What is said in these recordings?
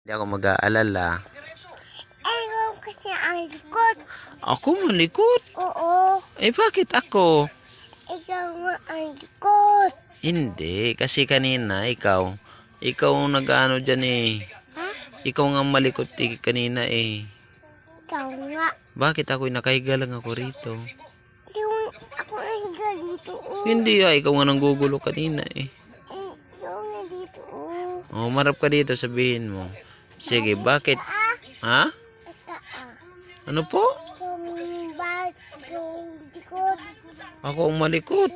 Hindi ako mag-aalala. Ikaw kasi ang likod. Ako malikot? Oo, Eh bakit ako? ikaw nga ang likod. Hindi, kasi kanina ikaw ang nag-ano dyan eh. Ha? Ikaw nga ang malikot kanina eh. Ikaw nga. Bakit ako'y nakahiga lang ako rito? Ako na higa dito. Hindi ikaw nga nang gugulo kanina eh. Ikaw na dito. Oh, marap ka dito, sabihin mo. Sige, bakit? Ha? Ano po? Tumibag yung likod. Ako ang malikot.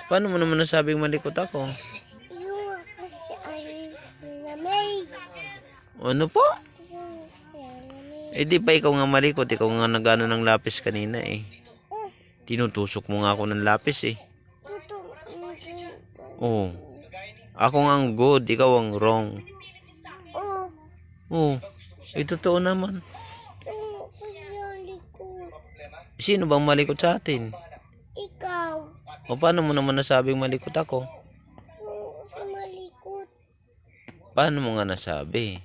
Paano mo naman nasabing malikot ako? Yung nga kasi ang lamay. Ano po? Yung lamay. Eh di ba ikaw nga malikot? Ikaw nga nagano ng lapis kanina eh. Tinutusok mo nga ako ng lapis eh. Ito. Oo. Ako nga ang good, ikaw ang wrong. Oo. Oo. Eh totoo naman. Ikaw kasi ang likod. Sino bang malikot sa atin? Ikaw. O paano mo naman nasabing malikot ako? Oo, kasi malikot. Paano mo nga nasabi?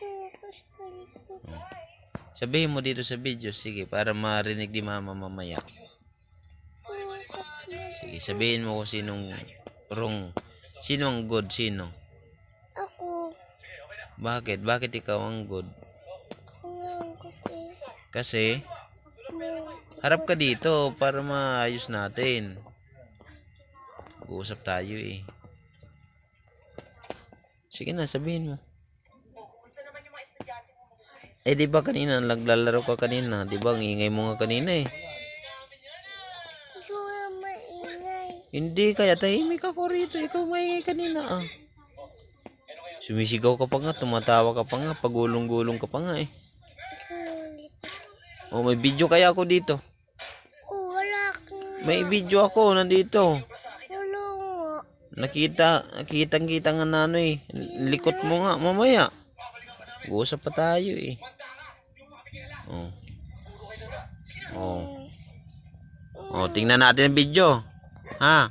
Oo, kasi malikot. Sabihin mo dito sa video, sige, para marinig ni mama mamaya. Oo, kasi Sige, sabihin mo kung sinong wrong. Sino ang good, sino? ako. Bakit? Bakit ikaw ang good? Ang kasi. Kasi, May harap ka dito para maayos natin. Mag-uusap tayo eh. Sige na, sabihin mo. Eh di ba kanina naglalaro ka kanina? Di ba ang ingay mo nga kanina eh? ikaw ang maingay. Hindi, kaya tahimik ako rito. Ikaw maingay kanina ah. Sumisigaw ka pa nga, tumatawa ka pa nga, pagulong-gulong ka pa nga eh. Ikaw ang likod. Oh, may video kaya ako dito. Oo, wala kang May video ako nandito. wala nga. Nakitang-kita nga na ano eh. Likot mo nga mamaya. Mag-uusap pa tayo eh. Oh. Oh. Oh, tingnan natin ang video. Ha?